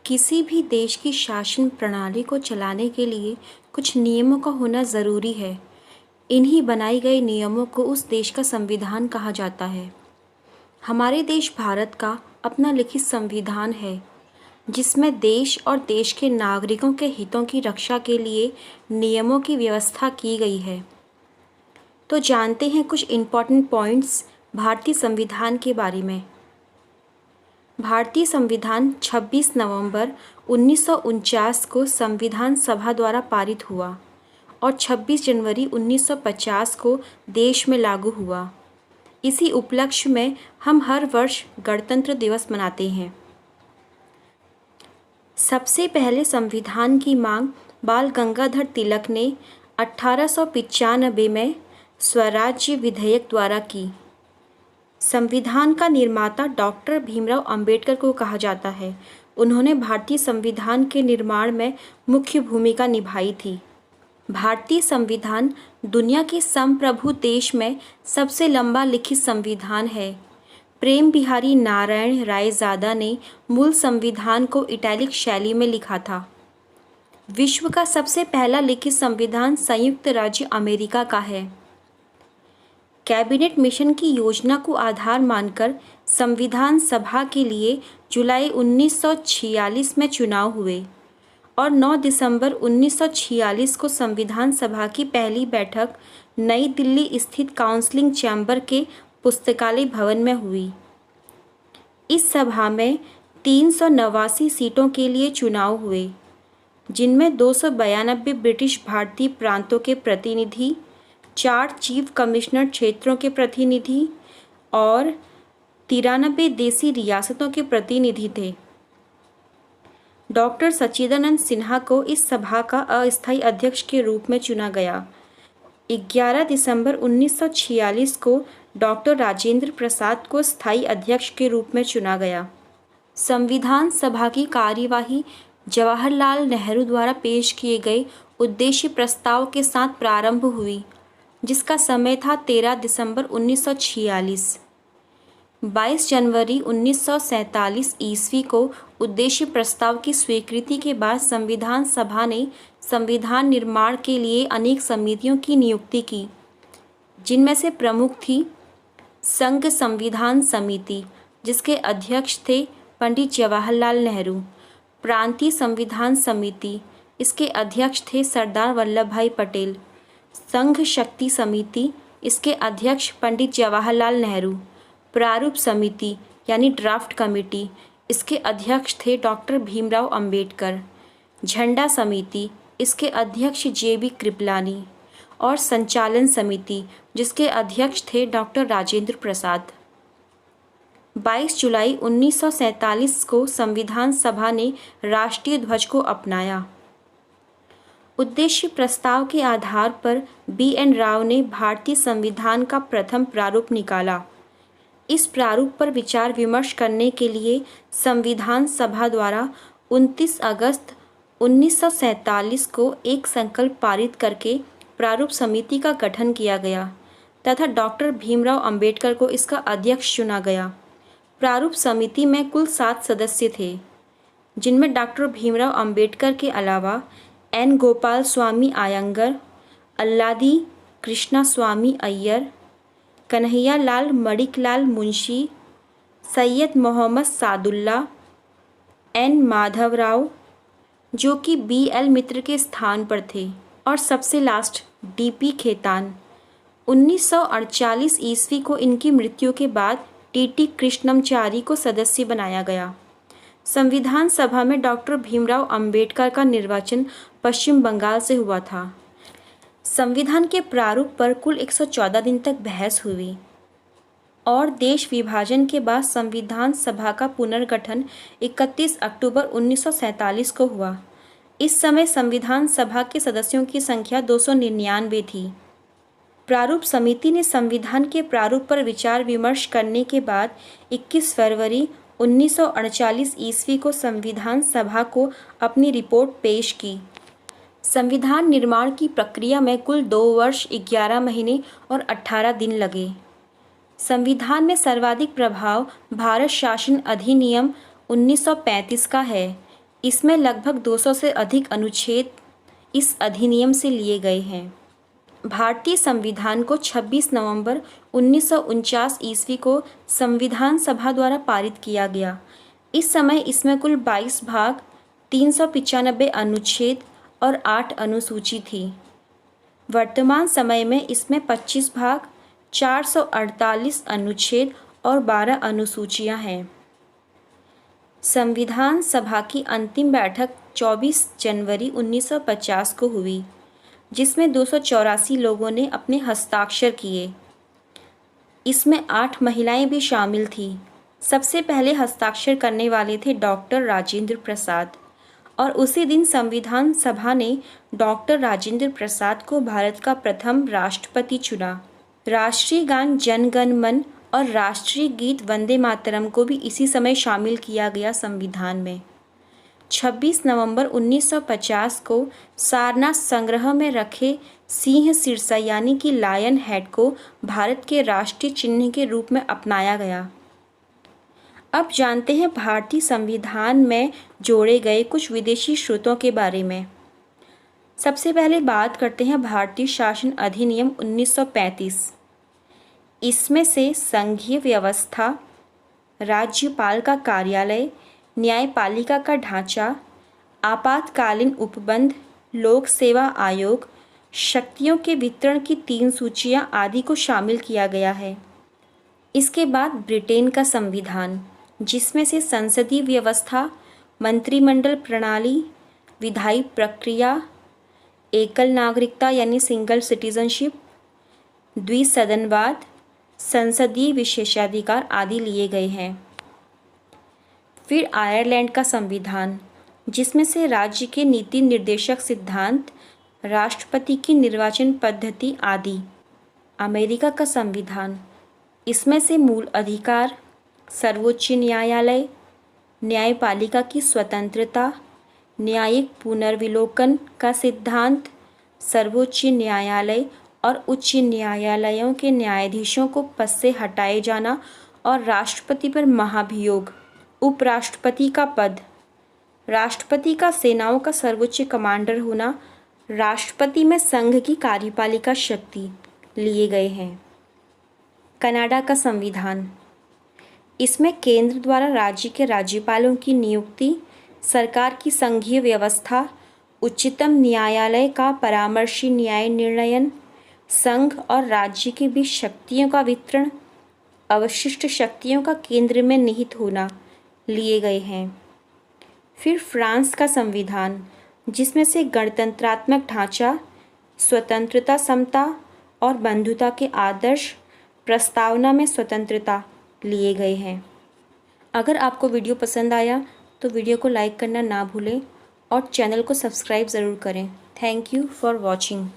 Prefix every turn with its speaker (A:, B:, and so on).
A: किसी भी देश की शासन प्रणाली को चलाने के लिए कुछ नियमों का होना ज़रूरी है। इन्हीं बनाई गई नियमों को उस देश का संविधान कहा जाता है। हमारे देश भारत का अपना लिखित संविधान है, जिसमें देश और देश के नागरिकों के हितों की रक्षा के लिए नियमों की व्यवस्था की गई है। तो जानते हैं कुछ इम्पॉर्टेंट पॉइंट्स भारतीय संविधान के बारे में। भारतीय संविधान 26 नवंबर 1949 को संविधान सभा द्वारा पारित हुआ और 26 जनवरी 1950 को देश में लागू हुआ। इसी उपलक्ष्य में हम हर वर्ष गणतंत्र दिवस मनाते हैं। सबसे पहले संविधान की मांग बाल गंगाधर तिलक ने 1895 में स्वराज्य विधेयक द्वारा की। संविधान का निर्माता डॉक्टर भीमराव अंबेडकर को कहा जाता है। उन्होंने भारतीय संविधान के निर्माण में मुख्य भूमिका निभाई थी। भारतीय संविधान दुनिया के संप्रभु देश में सबसे लंबा लिखित संविधान है। प्रेम बिहारी नारायण रायजादा ने मूल संविधान को इटैलिक शैली में लिखा था। विश्व का सबसे पहला लिखित संविधान संयुक्त राज्य अमेरिका का है। कैबिनेट मिशन की योजना को आधार मानकर संविधान सभा के लिए जुलाई 1946 में चुनाव हुए और 9 दिसंबर 1946 को संविधान सभा की पहली बैठक नई दिल्ली स्थित काउंसिल चैम्बर के पुस्तकालय भवन में हुई। इस सभा में 389 सीटों के लिए चुनाव हुए, जिनमें 292 ब्रिटिश भारतीय प्रांतों के प्रतिनिधि, 4 चीफ कमिश्नर क्षेत्रों के प्रतिनिधि और 93 देसी रियासतों के प्रतिनिधि थे। डॉक्टर सच्चिदानंद सिन्हा को इस सभा का अस्थायी अध्यक्ष के रूप में चुना गया। 11 दिसंबर 1946 को डॉक्टर राजेंद्र प्रसाद को स्थायी अध्यक्ष के रूप में चुना गया। संविधान सभा की कार्यवाही जवाहरलाल नेहरू द्वारा पेश किए गए उद्देश्य प्रस्ताव के साथ प्रारंभ हुई, जिसका समय था 13 दिसंबर 1946। 22 जनवरी 1947 ईस्वी को उद्देश्य प्रस्ताव की स्वीकृति के बाद संविधान सभा ने संविधान निर्माण के लिए अनेक समितियों की नियुक्ति की, जिनमें से प्रमुख थी संघ संविधान समिति, जिसके अध्यक्ष थे पंडित जवाहरलाल नेहरू। प्रांतीय संविधान समिति, इसके अध्यक्ष थे सरदार वल्लभ भाई पटेल। संघ शक्ति समिति, इसके अध्यक्ष पंडित जवाहरलाल नेहरू। प्रारूप समिति यानी ड्राफ्ट कमेटी, इसके अध्यक्ष थे डॉक्टर भीमराव अंबेडकर। झंडा समिति, इसके अध्यक्ष जेबी कृपलानी और संचालन समिति, जिसके अध्यक्ष थे डॉक्टर राजेंद्र प्रसाद। 22 जुलाई 1947 को संविधान सभा ने राष्ट्रीय ध्वज को अपनाया। उद्देश्य प्रस्ताव के आधार पर BN राव ने भारतीय संविधान का प्रथम प्रारूप निकाला। इस प्रारूप पर विचार विमर्श करने के लिए संविधान सभा द्वारा 29 अगस्त 1947 को एक संकल्प पारित करके प्रारूप समिति का गठन किया गया तथा डॉक्टर भीमराव अंबेडकर को इसका अध्यक्ष चुना गया। प्रारूप समिति में कुल 7 सदस्य थे, जिनमें डॉक्टर भीमराव अंबेडकर के अलावा N गोपाल स्वामी आयंगर, अल्लादी कृष्णा स्वामी अय्यर, कन्हैया लाल मणिकलाल मुंशी, सैयद मोहम्मद सादुल्ला, N माधवराव, जो कि BL मित्र के स्थान पर थे, और सबसे लास्ट DP खेतान। 1948 ईस्वी को इनकी मृत्यु के बाद TT कृष्णमचारी को सदस्य बनाया गया। संविधान सभा में डॉक्टर भीमराव अंबेडकर का निर्वाचन पश्चिम बंगाल से हुआ था। संविधान के प्रारूप पर कुल 114 दिन तक बहस हुई और देश विभाजन के बाद संविधान सभा का पुनर्गठन 31 अक्टूबर 1947 को हुआ। इस समय संविधान सभा के सदस्यों की संख्या 299 थी। प्रारूप समिति ने संविधान के प्रारूप पर विचार विमर्श करने के बाद 21 फरवरी 1948 ईस्वी को संविधान सभा को अपनी रिपोर्ट पेश की। संविधान निर्माण की प्रक्रिया में कुल 2 वर्ष 11 महीने और 18 दिन लगे। संविधान में सर्वाधिक प्रभाव भारत शासन अधिनियम 1935 का है। इसमें लगभग 200 से अधिक अनुच्छेद इस अधिनियम से लिए गए हैं। भारतीय संविधान को 26 नवंबर 1949 ईस्वी को संविधान सभा द्वारा पारित किया गया। इस समय इसमें कुल 22 भाग, 395 अनुच्छेद और 8 अनुसूची थी। वर्तमान समय में इसमें 25 भाग, 448 अनुच्छेद और 12 अनुसूचियां हैं। संविधान सभा की अंतिम बैठक 24 जनवरी 1950 को हुई, जिसमें 284 लोगों ने अपने हस्ताक्षर किए। इसमें 8 महिलाएं भी शामिल थीं। सबसे पहले हस्ताक्षर करने वाले थे डॉक्टर राजेंद्र प्रसाद, और उसी दिन संविधान सभा ने डॉक्टर राजेंद्र प्रसाद को भारत का प्रथम राष्ट्रपति चुना। राष्ट्रीय गान जन गण मन और राष्ट्रीय गीत वंदे मातरम को भी इसी समय शामिल किया गया संविधान में। 26 नवंबर 1950 को सारनाथ संग्रह में रखे सिंह सिरसा यानी कि लायन हेड को भारत के राष्ट्रीय चिन्ह के रूप में अपनाया गया। अब जानते हैं भारतीय संविधान में जोड़े गए कुछ विदेशी स्रोतों के बारे में। सबसे पहले बात करते हैं भारतीय शासन अधिनियम 1935। इसमें से संघीय व्यवस्था, राज्यपाल का कार्यालय, न्यायपालिका का ढांचा, आपातकालीन उपबंध, लोक सेवा आयोग, शक्तियों के वितरण की 3 सूचियां आदि को शामिल किया गया है। इसके बाद ब्रिटेन का संविधान, जिसमें से संसदीय व्यवस्था, मंत्रिमंडल प्रणाली, विधायी प्रक्रिया, एकल नागरिकता यानी सिंगल सिटीजनशिप, द्विसदनवाद, संसदीय विशेषाधिकार आदि लिए गए हैं। फिर आयरलैंड का संविधान, जिसमें से राज्य के नीति निर्देशक सिद्धांत, राष्ट्रपति की निर्वाचन पद्धति आदि। अमेरिका का संविधान, इसमें से मूल अधिकार, सर्वोच्च न्यायालय, न्यायपालिका की स्वतंत्रता, न्यायिक पुनर्विलोकन का सिद्धांत, सर्वोच्च न्यायालय और उच्च न्यायालयों के न्यायाधीशों को पद से हटाए जाना और राष्ट्रपति पर महाभियोग, उपराष्ट्रपति का पद, राष्ट्रपति का सेनाओं का सर्वोच्च कमांडर होना, राष्ट्रपति में संघ की कार्यपालिका शक्ति लिए गए हैं। कनाडा का संविधान, इसमें केंद्र द्वारा राज्य के राज्यपालों की नियुक्ति, सरकार की संघीय व्यवस्था, उच्चतम न्यायालय का परामर्शी न्याय निर्णयन, संघ और राज्य के बीच शक्तियों का वितरण, अवशिष्ट शक्तियों का केंद्र में निहित होना लिए गए हैं। फिर फ्रांस का संविधान, जिसमें से गणतंत्रात्मक ढांचा, स्वतंत्रता, समता और बंधुता के आदर्श, प्रस्तावना में स्वतंत्रता लिए गए हैं। अगर आपको वीडियो पसंद आया तो वीडियो को लाइक करना ना भूलें और चैनल को सब्सक्राइब ज़रूर करें। Thank you for watching.